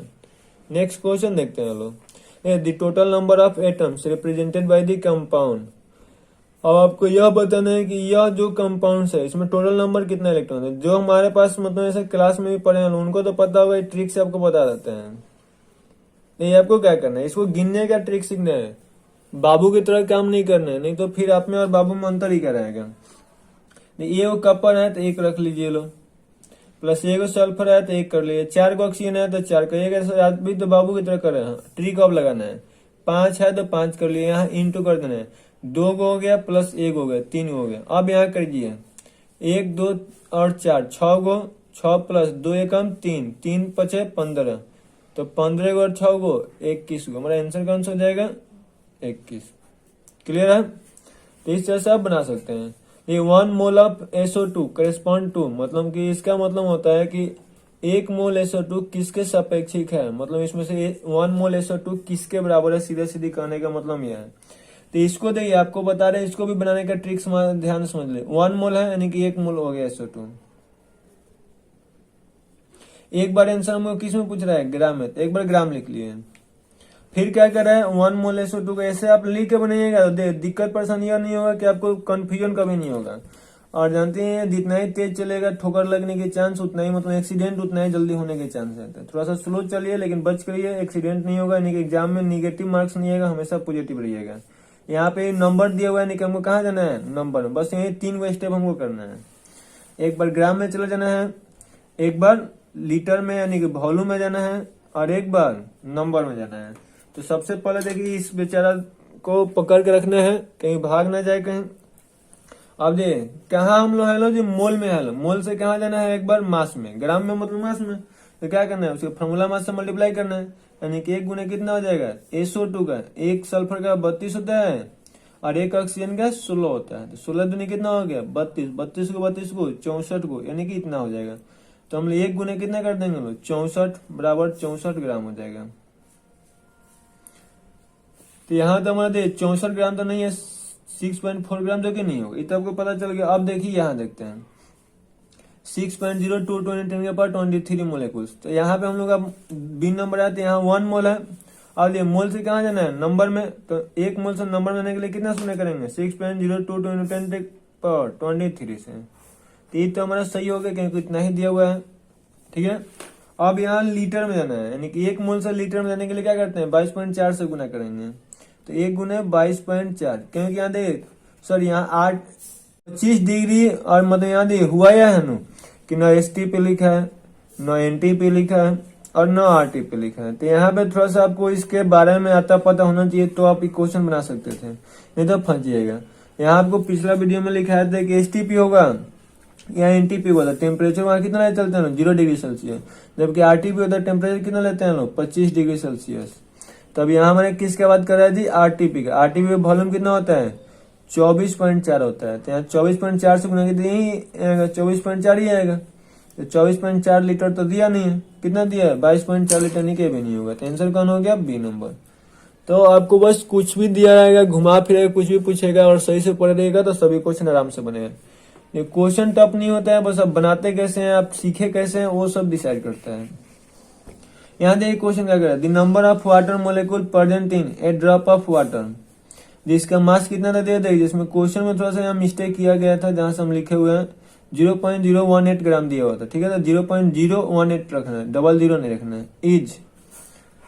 नेक्स्ट क्वेश्चन देखते हैं लोग। The total number of atoms represented by the compound. अब आपको यह बताना है कि यह जो कंपाउंड्स है इसमें टोटल नंबर कितना इलेक्ट्रॉन है। जो हमारे पास मतलब ऐसे क्लास में भी पढ़े हैं उनको तो पता होगा, ट्रिक से आपको बता देते हैं। नहीं, आपको क्या करना है, इसको गिनने का ट्रिक सीखना है, बाबू की तरह काम नहीं करना है, नहीं तो फिर आप में और बाबू में अंतर ही कराएगा। ये वो कपर है तो एक रख लीजिए लो, प्लस ये को सल्फर है तो एक कर लीजिए, 4 को ऑक्सीजन है तो 4 करिएगा। आप भी तो बाबू की तरह कर रहे हैं, ट्रिक अब लगाना है। 5 है तो 5 कर लिए, यहाँ इंटू कर देना है, 2 को हो गया प्लस 1 हो गया, 3 हो गया। अब यहाँ कर दिए 1 2 और 4, 6 को, 6 प्लस 2 एकम 3, 3 पचे 15, तो 15 को और 6 को 21 को, हमारा आंसर कौन सा हो जाएगा 21। क्लियर है? तो इस तरह से आप बना सकते हैं। ये 1 mole of SO2 correspond to, मतलब कि इसका मतलब होता है कि 1 मोल SO2 किसके सापेक्षिक है, मतलब इसमें से 1 मोल SO2 किसके बराबर है, सीधे सीधी कहने का मतलब यह है। तो इसको देखिए आपको बता रहे हैं, इसको भी बनाने का ट्रिक ध्यान से समझ ले। 1 मोल है यानी कि 1 मोल हो गया SO2। एक बार आंसर हमको किस में पूछ रहा है, ग्राम में, तो एक बार ग्राम लिख लिए। फिर क्या कर रहा है, 1 मोल SO2 को ऐसे आप लिख के बनाइएगा तो दिक्कत परेशानी यह नहीं होगा कि आपको कंफ्यूजन कभी नहीं होगा। और जानते हैं जितना ही तेज चलेगा ठोकर लगने के चांस उतना ही, मतलब एक्सीडेंट उतना ही जल्दी होने के चांस रहते हैं। थोड़ा सा स्लो चलिए लेकिन बच करिए, एक्सीडेंट नहीं होगा, यानी कि एग्जाम में निगेटिव मार्क्स नहीं आएगा, हमेशा पॉजिटिव रहिएगा। यहाँ पे नंबर दिया हुआ है, नहीं कि हमको कहाँ जाना है, नंबर में, बस यही 3 गो स्टेप हमको करना है। एक बार ग्राम में चला जाना है, एक बार लीटर में यानी कि वॉल्यूम में जाना है, और एक बार नंबर में जाना है। तो सबसे पहले देखिए इस बेचारा को पकड़ के रखना है, कहीं भाग ना जाए कहीं। अब दे कहा हम लोग है लो जी, मोल में है लो, मोल से कहा जाना है, एक बार मास में, ग्राम में मतलब मास में। तो क्या करना है, उसके फॉर्मूला मास से मल्टीप्लाई करना है, यानी कि 1 गुना कितना हो जाएगा, SO2 का 1 सल्फर का 32 होता है और 1 ऑक्सीजन का 16 होता है। तो 16 दूनी कितना हो गया 32, 32 को 32 को 64 को, यानी कि इतना हो जाएगा। तो हम लोग 1 गुना कितना कर देंगे लोग, 64 बराबर 64 ग्राम हो जाएगा। तो यहाँ तो हमारा 64 ग्राम तो नहीं है, 6.4 ग्राम जो कि नहीं होगा, ये तो आपको पता चल गया। अब देखिए यहाँ देखते हैं 6.02 10 के पावर 23 मोलेकुल्स। तो यहाँ पे हम लोग अब बी नंबर आते हैं, यहाँ 1 मोल है। अब ये मोल से कहाँ जाना है, नंबर में, तो 1 मोल से नंबर में जाने के लिए कितना शून्य करेंगे, 6.02 10 के पावर 23 से। तो ये तो हमारा सही हो गया क्योंकि इतना ही दिया हुआ है। ठीक है, अब यहाँ लीटर में जाना है, यानी कि 1 मोल से लीटर में जाने के लिए क्या करते हैं, 22.4 से गुना करेंगे। तो 1 गुना 22.4, क्योंकि यहाँ देख सर यहाँ 25 डिग्री, और मतलब यहाँ देख हुआ या है नु कि न ST पे लिखा है, न NT पे लिखा है और न RT पे लिखा है। तो यहाँ पे थोड़ा सा आपको इसके बारे में आता पता होना चाहिए, तो आप क्वेश्चन बना सकते थे, नहीं तो फंस जाएगा। यहाँ आपको पिछला वीडियो में लिखा था कि STP होगा या NTP होगा, टेम्परेचर वहाँ कितना चलते हैं 0 डिग्री सेल्सियस, जबकि RTP होता है टेम्परेचर कितना लेते हैं लोग 25 डिग्री सेल्सियस। तब यहाँ मैंने किसके बात कर रहा थी, RTP का। RTP में वॉल्यूम कितना होता है 24.4 होता है। तो यहाँ 24.4 से गुना कितनी 24.4 ही आएगा। तो 24.4 लीटर तो दिया नहीं है, कितना दिया है 22.4 लीटर, नहीं के भी नहीं होगा। तो आंसर कौन हो गया, बी नंबर। तो आपको बस कुछ भी दिया रहेगा, घुमा फिरेगा, कुछ भी पूछेगा और सही से पढ़े रहेगा तो सभी क्वेश्चन आराम से बनेगा। ये क्वेश्चन टफ नहीं होता है, बस आप बनाते कैसे हैं, आप सीखे कैसे हैं, वो सब डिसाइड करता है। यहाँ देखिए क्वेश्चन क्या कर रहा है, the number of water molecule present in A drop of water, जिसका मास कितना था दे दे। जिसमें क्वेश्चन में थोड़ा सा यहाँ मिस्टेक किया गया था, जहां से हम लिखे हुए हैं 0.018 ग्राम दिया हुआ था। ठीक है, तो 0.018 रखना है, 00 नहीं रखना है। इज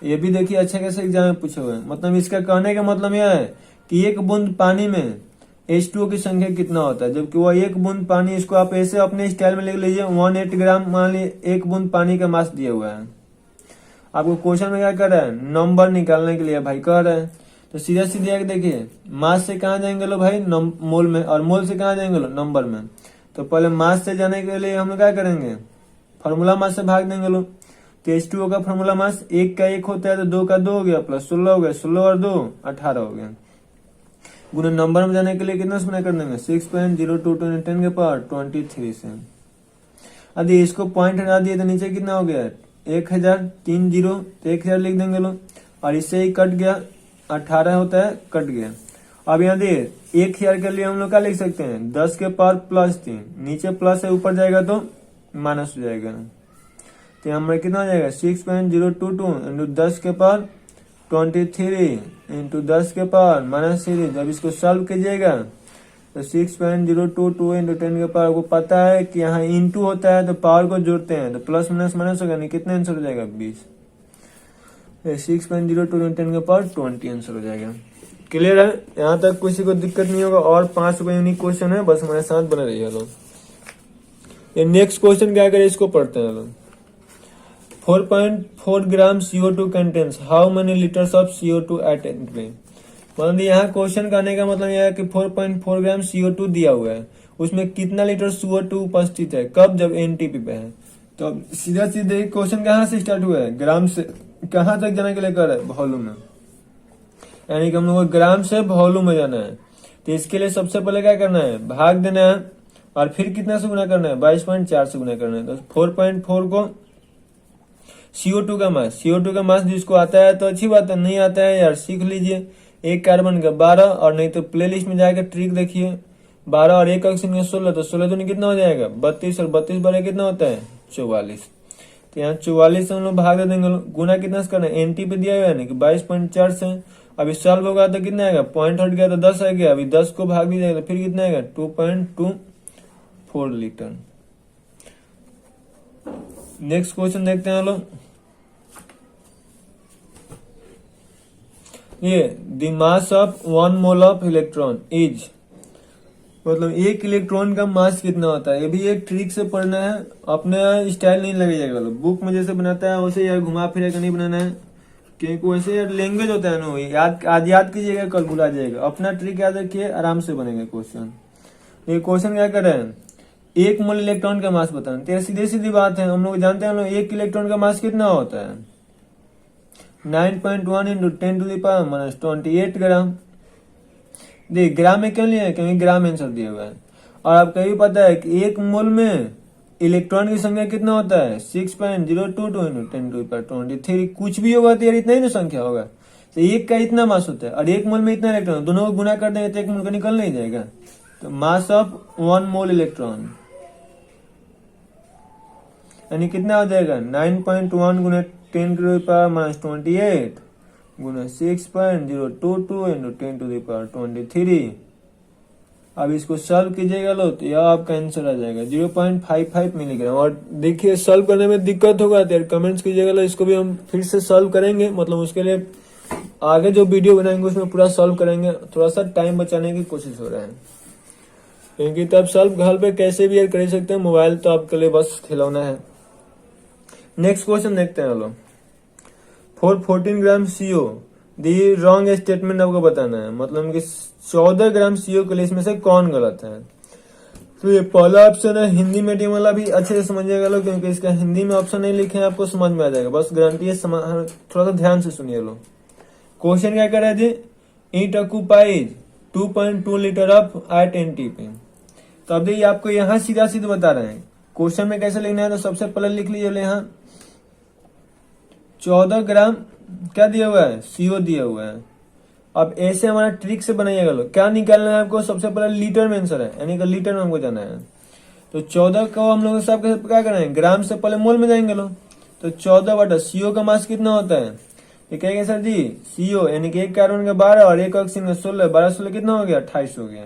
ये भी देखिए अच्छा कैसे एग्जाम में पूछे हुए हैं। मतलब इसका कहने का मतलब यह है कि 1 बूंद पानी में H2O की संख्या कितना होता है, जबकि वह 1 बूंद पानी, इसको आप ऐसे अपने स्टाइल में लिख लीजिए 18 ग्राम, मान लीजिए 1 बूंद पानी का मास दिया हुआ है। आपको क्वेश्चन में क्या कर रहा है, नंबर निकालने के लिए भाई कह रहा है। तो सीधा सीधा देखिए मास से कहाँ जाएंगे लो भाई, मोल में, और मोल से कहाँ जाएंगे लो, नंबर में। तो पहले मास से जाने के लिए हम क्या करेंगे, फॉर्मूला मास से भाग देंगे लो। तो H2O का फॉर्मूला मास 1 का 1 होता है, तो 2 का 2 हो गया, प्लस 16 हो गया, 16 और 2 18 हो गया। गुना नंबर में जाने के लिए कितना गुना कर देंगे, 6.02 10 के पावर 23 से। यदि इसको पॉइंट हटा दिए तो नीचे कितना हो गया 1000, 3 जीरो तो 1000 लिख देंगे लोग, और इससे ही कट गया 18 होता है, कट गया। अब यहाँ देखिए 1000 के लिए हम लोग क्या लिख सकते हैं 10 के पावर +3, नीचे प्लस है ऊपर जाएगा तो माइनस हो जाएगा, तो यहाँ हमारा कितना हो जाएगा 6.022 इंटू 10 के पावर 23 इंटू 10 के पावर -3। जब इसको सॉल्व कीजिएगा तो 6.022 इंटू 10 के पावर, को पता है कि यहाँ इंटू होता है तो पावर को जोड़ते हैं तो प्लस माइनस माइनस होगा, नहीं कितना आंसर हो जाएगा 20। 6.02 इंटू 10 के पावर 20 आंसर हो जाएगा। क्लियर है, यहाँ तक किसी को दिक्कत नहीं होगा। और 5 यूनिक क्वेश्चन है, बस हमारे साथ बने रहिए लोग। ये नेक्स्ट क्वेश्चन क्या करें, इसको पढ़ते हैं लोग। 4.4 ग्राम CO2 contains how many litres of CO2 eight entry. मतलब यहाँ क्वेश्चन करने का मतलब यह है कि 4.4 ग्राम CO2 दिया हुआ है, उसमें कितना लीटर CO2 उपस्थित है, कब, जब एनटीपी पे है। तो सीधा सीधे क्वेश्चन कहाँ से स्टार्ट हुआ है, ग्राम से कहाँ तक जाने के लिए कर है, वॉल्यूम में, यानी कि हम लोग को ग्राम से वॉल्यूम में जाना है। तो इसके लिए सबसे पहले क्या करना है, भाग देना है, और फिर कितना से गुना करना है 22.4 से गुना करना है। तो 4.4 को CO2 का मास जिसको आता है तो अच्छी बात है, नहीं आता है यार सीख लीजिए। एक कार्बन का 12, और नहीं तो प्लेलिस्ट में जाकर ट्रिक देखिए, 12 और 1 ऑक्सीजन 16, तो 16 दूनी कितना हो जाएगा 32, और 32 बारे कितना होता है 44। तो यहाँ 44 से हम लोग भाग दे देंगे, गुना कितना से करना है, एनटी पे दिया हुआ है कि 22.4 से। अभी सॉल्व होगा तो कितना आएगा, पॉइंट हट गया तो 10 आ गया, अभी 10 को भाग भी जाएगा तो फिर कितना आएगा 2.24 लीटर। नेक्स्ट क्वेश्चन देखते हैं लोग। ये the mass of 1 mole of electron is, मतलब एक इलेक्ट्रॉन का मास कितना होता है। ये भी एक ट्रिक से पढ़ना है, अपने स्टाइल नहीं लगेगा, बुक में जैसे बनाता है वैसे यार घुमा फिरा कर नहीं बनाना है, क्योंकि वैसे यार लैंग्वेज होता है ना, याद आज याद कीजिएगा कल भुला जाएगा। अपना ट्रिक याद रखिए, आराम से बनेगा क्वेश्चन। ये क्वेश्चन क्या कर रहे हैं, 1 मोल इलेक्ट्रॉन का मास बताना। तो सीधी सीधी बात है, हम लोग जानते हैं एक इलेक्ट्रॉन का मास कितना होता है 9.1 इंटू 10⁻⁻28 ग्राम। देखिए ग्राम में क्यों लिया है, क्योंकि ग्राम आंसर दिया हुआ है। और आपको ये पता है कि 1 मोल में इलेक्ट्रॉन की संख्या कितना होता है 6.022 इंटू 10⁻23। कुछ भी होगा तो यार इतना ही ना संख्या होगा, तो एक का इतना मास होता है, और 1 मोल में इतना इलेक्ट्रॉन, दोनों को गुना कर देंगे तो 1 मोल का निकल नहीं जाएगा। तो मास ऑफ 1 मोल इलेक्ट्रॉन यानी कितना हो जाएगा 9.1 गुना 10⁻⁻28 गुना 6.022 इंटू 10⁻23। अब इसको सॉल्व कीजिएगा लो तो यह आपका आंसर आ जाएगा 0.55 मिलीग्राम। और देखिए सॉल्व करने में दिक्कत होगा तो यार कमेंट्स कीजिएगा लो, इसको भी हम फिर से सॉल्व करेंगे, मतलब उसके लिए आगे जो वीडियो बनाएंगे उसमें पूरा सॉल्व करेंगे। थोड़ा सा टाइम बचाने की कोशिश हो रहा है, क्योंकि तब सॉल्व घर पे कैसे भी यार कर सकते हैं, मोबाइल तो आपके लिए बस खिलौना है। नेक्स्ट क्वेश्चन देखते हैं लोग। 414 ग्राम CO दी रॉन्ग स्टेटमेंट आपको बताना है, मतलब कि 14 ग्राम CO के लिए इसमें से कौन गलत है। तो ये पहला ऑप्शन है, हिंदी मीडियम वाला भी अच्छे से समझिएगा लोग, क्योंकि इसका हिंदी में ऑप्शन नहीं लिखे हैं, आपको समझ में आ जाएगा, बस गारंटी है। थोड़ा सा ध्यान से सुनिए लोग। क्वेश्चन क्या कर रहे थे, it occupies 2.2 litre of at NTP. तो अब देखिए आपको यहाँ सीधा सीधा बता रहे हैं क्वेश्चन में कैसे लिखना है। तो सबसे पहले लिख लीजिए यहाँ 14 ग्राम क्या दिया हुआ है CO दिया हुआ है। अब ऐसे हमारा ट्रिक से बनाइएगा लोग, क्या निकालना है आपको, सबसे पहले लीटर में आंसर है, यानी कि लीटर में हमको जाना है। तो 14 को हम लोग सब क्या करेंगे, ग्राम से पहले मोल में जाएंगे लोग। तो 14 बटा CO का मास कितना होता है, ये कहेंगे सर जी CO यानी कि 1 कार्बन का 12 और 1 ऑक्सीजन का 16, 12-16 कितना हो गया 28 हो गया।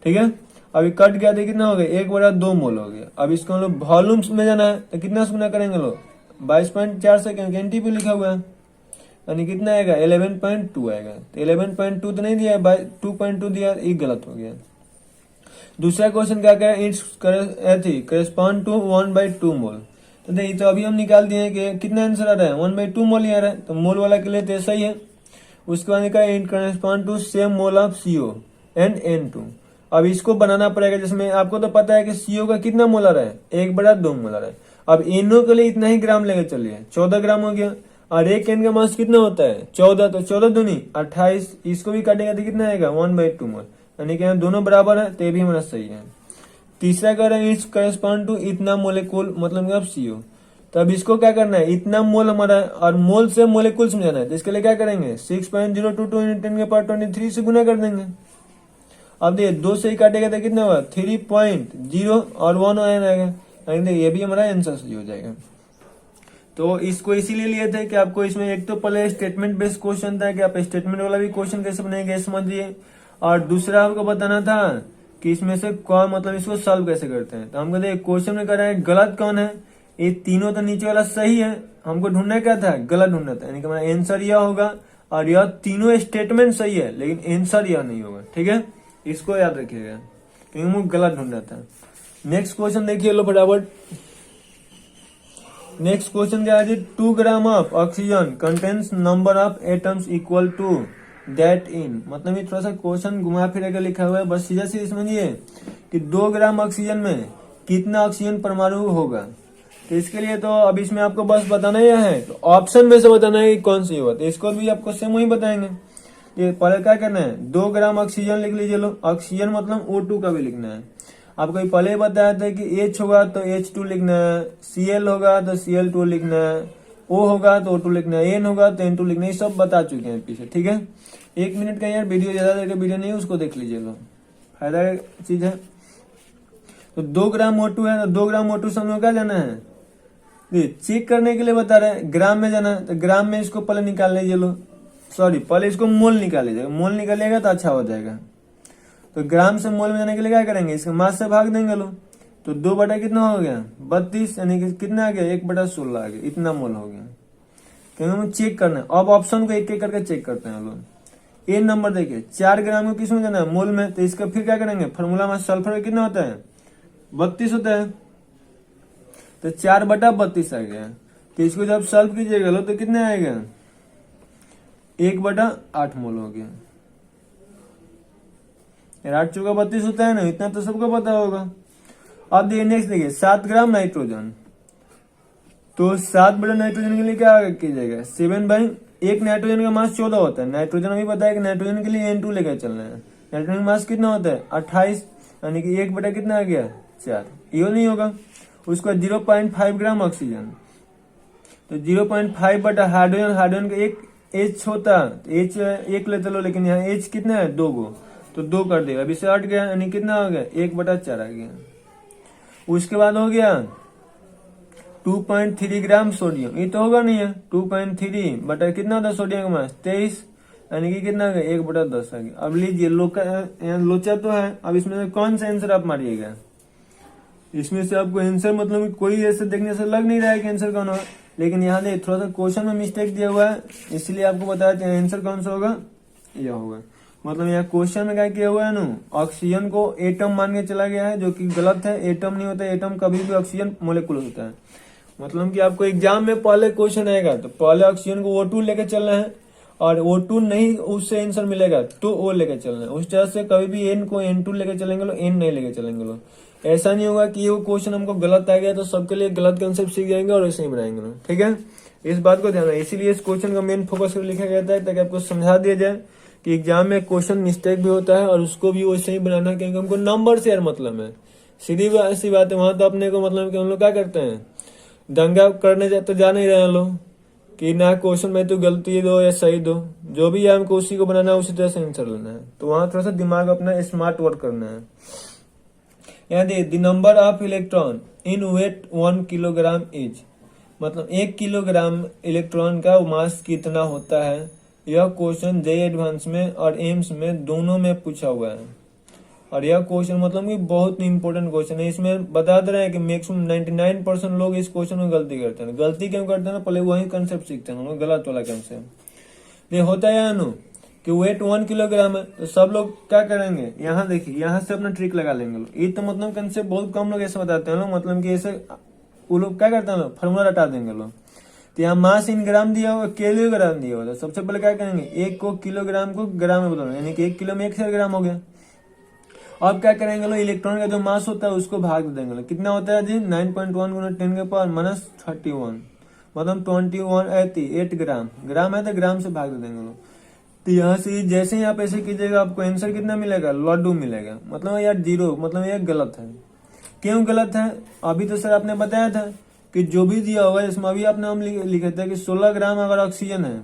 ठीक है, अभी कट गया तो कितना हो गया 1/2 मोल हो गया। अब इसको हम लोग वॉल्यूम में जाना है, तो कितना से गुना करेंगे लोग 22.4 से, क्योंकि एनटीपी लिखा हुआ है, यानी कितना आएगा 11.2 आएगा। तो 11.2 तो नहीं दिया है, 2.2 दिया, एक गलत हो गया। दूसरा क्वेश्चन क्या कह, इट्स करेस्पॉन्ड टू 1/2 मोल। तो देखिए तो अभी हम निकाल दिए कि कितना आंसर आ रहा है 1/2 मोल ही आ रहा है, तो मोल वाला के लिए तो ऐसा ही है। उसके बाद निकाल it correspond to same mole of CO and N2। अब इसको बनाना पड़ेगा, जिसमें आपको तो पता है कि CO का कितना मोल आ रहा है 1/2 मोल आ रहा है। अब NO के लिए इतना ही ग्राम लेकर चलिए, 14 ग्राम हो गया, और 1 N का मास कितना होता है 14, तो 14 दूनी 28, इसको भी काटेगा तो कितना आएगा 1/2 मोल, यानी कि दोनों बराबर है, तो ये भी हमारा सही है। तीसरा कह रहे हैं इट्स करस्पॉन्ड टू इतना मोलिकुल, मतलब कि अब CO। तो अब इसको क्या करना है, इतना मोल हमारा है और मोल से मोलिकुल समझाना है, तो इसके लिए क्या करेंगे 6.022 × 10⁻23 से गुना कर देंगे। अब देखिए 2 से ही काटेगा तो कितना होगा 3.0 और 1 आएगा, ये भी हमारा आंसर सही हो जाएगा। तो इसको इसीलिए लिए थे कि आपको इसमें एक तो पहले स्टेटमेंट बेस्ड क्वेश्चन था कि आप स्टेटमेंट वाला भी क्वेश्चन कैसे बनाएंगे समझिए, और दूसरा आपको बताना था कि इसमें से कौन मतलब इसको सॉल्व कैसे करते हैं। तो हमको देखिए क्वेश्चन में कह रहा है गलत कौन है, ये तीनों तो नीचे वाला सही है, हमको ढूंढना क्या था, गलत ढूंढना था, यानी कि हमारा आंसर यह होगा और यह तीनों स्टेटमेंट सही है लेकिन आंसर यह नहीं होगा। ठीक है, इसको याद रखिएगा क्योंकि हमको गलत ढूंढना था। नेक्स्ट क्वेश्चन देखिए लो फटाफट। नेक्स्ट क्वेश्चन क्या है, 2 gram of oxygen contains number of atoms equal to that in, मतलब ये थोड़ा सा क्वेश्चन घुमा फिरा कर लिखा हुआ है, बस सीधा सीधा समझिए कि 2 ग्राम ऑक्सीजन में कितना ऑक्सीजन परमाणु होगा। तो इसके लिए तो अब इसमें आपको बस बताना ही है, तो ऑप्शन में से बताना है कि कौन सी होगा, तो इसको भी आपको सेम वही बताएंगे। ये पहले क्या करना है 2 ग्राम ऑक्सीजन लिख लीजिए लो, ऑक्सीजन मतलब O2 का भी लिखना है। आपको पहले ही बताया था कि H होगा तो H2 लिखना है, Cl होगा तो Cl2 लिखना है, O होगा तो O2 लिखना है, N होगा तो N2 लिखना है, ये सब बता चुके हैं पीछे। ठीक है, 1 मिनट का यार वीडियो, ज्यादा देर का वीडियो नहीं, उसको देख लीजिए लो, फायदा चीज है। तो 2 ग्राम O2 है, तो 2 ग्राम O2 से हम लोग क्या जाना है, चेक करने के लिए बता रहे हैं, ग्राम में जाना है, तो ग्राम में इसको पहले निकाल लीजिए लो, सॉरी पहले इसको मोल निकाल लीजिएगा, मोल निकालिएगा तो अच्छा हो जाएगा। तो ग्राम से मोल में जाने के लिए क्या करेंगे, इसका मास से भाग देंगे लो, तो 2 बटा कितना हो गया 32, यानी कि कितना आ गया 1/16 आ गया, इतना मोल हो गया। क्योंकि हमें चेक करना है, अब ऑप्शन को एक एक करके चेक करते हैं लोग। ए नंबर देखिए 4 ग्राम को किस में जाना है, मोल में, तो इसका फिर क्या करेंगे फॉर्मूला में सल्फर कितना होता है 32 होता है, तो 4/32 आ गया। तो इसको जब सॉल्व कीजिएगा लो तो कितना आएगा 1/8 मोल हो गया। 8 चौका 32 होता है ना, इतना तो सबको पता होगा। अब देखिए नेक्स्ट देखिए 7 ग्राम नाइट्रोजन, तो 7 नाइट्रोजन के लिए क्या कीजिएगा 7/1, नाइट्रोजन का मास 14 होता है, नाइट्रोजन अभी पता है कि नाइट्रोजन के लिए N2 लेकर चलना है, नाइट्रोजन का मास कितना होता है 28, यानी कि 1 बटा कितना आ गया 4, यो नहीं होगा। उसका 0.5 ग्राम ऑक्सीजन, तो 0.5 बटा हाइड्रोजन, हाइड्रोजन का एक H होता, H 1 लेते लो, लेकिन यहाँ H कितना है 2 गो, तो 2 कर देगा, अभी से हट गया, यानी कितना हो गया 1/4 आ गया। उसके बाद हो गया 2.3 ग्राम सोडियम, ये तो होगा नहीं है, 2.3 बटा कितना होता है सोडियम का मास 23, यानी कि कितना आ गया 1/10 आ गया। अब लीजिए लोचा तो है, अब इसमें से कौन सा आंसर आप मारिएगा, इसमें से आपको आंसर मतलब कोई ऐसे देखने से लग नहीं रहा है कि आंसर कौन होगा, लेकिन यहाँ देखिए थोड़ा सा क्वेश्चन में मिस्टेक दिया हुआ है, इसलिए आपको बताया कि आंसर कौन सा होगा, यह होगा। मतलब यहाँ क्वेश्चन में क्या किया हुआ है ना, ऑक्सीजन को एटम मान के चला गया है, जो कि गलत है, एटम नहीं होता, एटम कभी भी ऑक्सीजन मोलिकुल होता है। मतलब कि आपको एग्जाम में पहले क्वेश्चन आएगा तो पहले ऑक्सीजन को O2 लेके चलना है, और O2 नहीं उससे आंसर मिलेगा तो O लेके चलना है। उस तरह से कभी भी N को N2 लेके चलेंगे लो, N नहीं लेके चलेंगे लो। ऐसा नहीं होगा कि ये क्वेश्चन हमको गलत आ गया तो सबके लिए गलत कंसेप्ट सीख जाएंगे और ऐसे ही बनाएंगे लोग। ठीक है, इस बात को ध्यान रखिए, इसीलिए इस क्वेश्चन का मेन फोकस कर लिखा गया था ताकि आपको समझा दिया जाए कि एग्जाम में क्वेश्चन मिस्टेक भी होता है और उसको भी वैसे ही बनाना, क्योंकि हमको नंबर से यार मतलब है, सीधी ऐसी बात है। वहां तो अपने को मतलब कि हम लोग क्या करते हैं, दंगा करने तो जा नहीं रहे लोग कि ना क्वेश्चन में तो गलती दो या सही दो, जो भी है हमको उसी को बनाना है, उसी तरह से आंसर लेना है। तो वहां थोड़ा सा दिमाग अपना स्मार्ट वर्क करना है। यहाँ the number of electron in weight 1 kilogram is, मतलब 1 किलोग्राम इलेक्ट्रॉन का मास कितना होता है। यह क्वेश्चन JEE एडवांस में और एम्स में दोनों में पूछा हुआ है, और यह क्वेश्चन मतलब कि बहुत इंपॉर्टेंट क्वेश्चन है। इसमें बता दे रहे हैं कि मैक्सिमम 99% लोग इस क्वेश्चन में गलती करते हैं। गलती क्यों करते हैं ना, पहले वही कंसेप्ट सीखते हैं, गलत वाला कंसेप्ट। ये होता है नो कि वेट 1 किलोग्राम है, तो सब लोग क्या करेंगे, यहाँ देखिए यहाँ से अपना ट्रिक लगा लेंगे लोग। ये तो मतलब कंसेप्ट बहुत कम लोग ऐसे बताते हैं लोग, मतलब कि ऐसे वो लोग क्या करते हैं लोग, फॉर्मूला रटा देंगे लोग। तो यहाँ मास इन ग्राम दिया हुआ, किलोग्राम दिया हुआ, सबसे पहले क्या करेंगे 1 को किलोग्राम को ग्राम में बदलना, यानी कि 1 किलो में 1000 ग्राम हो गया। अब क्या करेंगे लोग, इलेक्ट्रॉन का जो मास होता है उसको भाग देंगे लोग। कितना होता है जी 9.1 × 10⁻31, मतलब 8 ग्राम, ग्राम है तो ग्राम से भाग दे देंगे लोग। तो यहाँ से जैसे ही आप ऐसे कीजिएगा आपको आंसर कितना मिलेगा, लड्डू मिलेगा। मतलब यार 0, मतलब ये गलत है। क्यों गलत है? अभी तो सर आपने बताया था कि जो भी दिया होगा इसमें अभी आपने हम लिखे थे कि 16 ग्राम अगर ऑक्सीजन है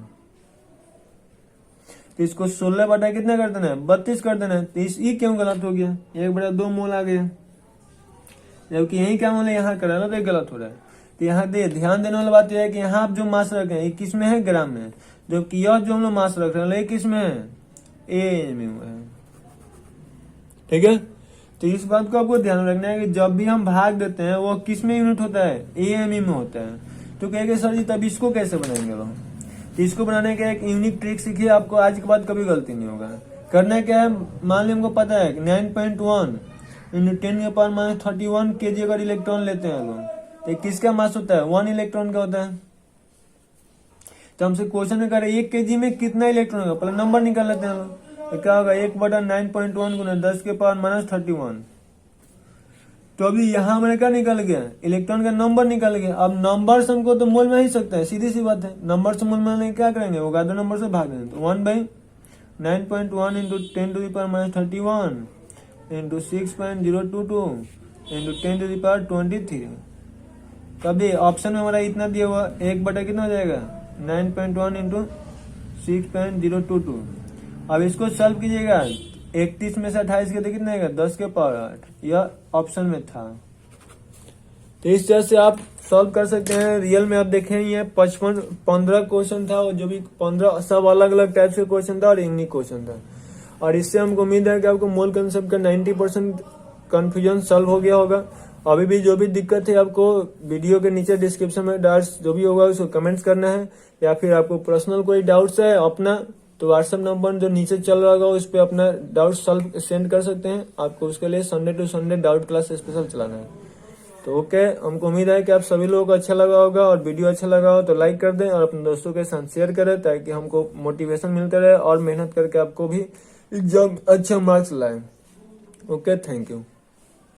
तो इसको 16 बटा कितना कर देना है, 32 कर देना है। तो ये क्यों गलत हो गया? 1/2 मोल आ गया, जबकि यही क्या मोल है यहाँ करा ना, तो गलत हो रहा है। तो यहाँ ध्यान देने वाली बात यह है कि यहाँ आप जो मास रखे हैं ये किस में है, ग्राम में, जबकि यह जो हम लोग मास रख रहे हैं ये किस में है, AMU है। ठीक है, तो इस बात को आपको ध्यान रखना है कि जब भी हम भाग देते हैं वो किस में यूनिट होता है, AMU में होता है। तो कहेंगे सर जी तब इसको कैसे बनाएंगे लोग? तो इसको बनाने का एक यूनिक ट्रिक सीखिए, आपको आज के बाद कभी गलती नहीं होगा। करना क्या है, मान ली हमको पता है 9.1 × 10⁻31 kg अगर इलेक्ट्रॉन लेते हैं लोग, तो किसका मास होता है, 1 इलेक्ट्रॉन का होता है। तो हमसे क्वेश्चन में करे 1 kg में कितना इलेक्ट्रॉन होगा, पहले नंबर निकाल लेते हैं लोग। तो क्या होगा, 1/9.1 × 10⁻−31। तो अभी यहाँ हमारे क्या निकल गया, इलेक्ट्रॉन का नंबर निकल गया। अब नंबर से हमको तो मोल में ही सकता है, सीधी सी बात है। नंबर से मोल में क्या करेंगे, वो आधे नंबर से भाग देंगे। तो 1/9.1 × 10⁻31 × 6.022 × 10⁻23। कभी ऑप्शन में हमारा इतना दिया हुआ, 1 बटा कितना हो जाएगा, 9.1 × 6.022। अब इसको सॉल्व कीजिएगा, 31 में से 28 के कितना आएगा, 10 के पावर 8। यह ऑप्शन में था। तो इस तरह से आप सॉल्व कर सकते हैं। रियल में आप देखें ये 15 क्वेश्चन था, और जो भी 15 सब अलग अलग टाइप के क्वेश्चन था और यूनिक क्वेश्चन था। और इससे हमको उम्मीद है कि आपको मोल कंसेप्ट का 90% कंफ्यूजन सॉल्व हो गया होगा। अभी भी जो भी दिक्कत है आपको वीडियो के नीचे डिस्क्रिप्शन में डाउट्स जो भी होगा उसको कमेंट्स करना है, या फिर आपको पर्सनल कोई डाउट्स है अपना, तो व्हाट्सएप नंबर जो नीचे चल रहा होगा उस पर अपना डाउट सॉल्व सेंड कर सकते हैं। आपको उसके लिए Sunday to Sunday doubt class special चलाना है। तो ओके, हमको उम्मीद है कि आप सभी लोगों को अच्छा लगा होगा, और वीडियो अच्छा लगा हो तो लाइक कर दें और अपने दोस्तों के साथ शेयर करें, ताकि हमको मोटिवेशन मिलता रहे और मेहनत करके आपको भी एग्जाम अच्छा मार्क्स लाए। Okay, thank you.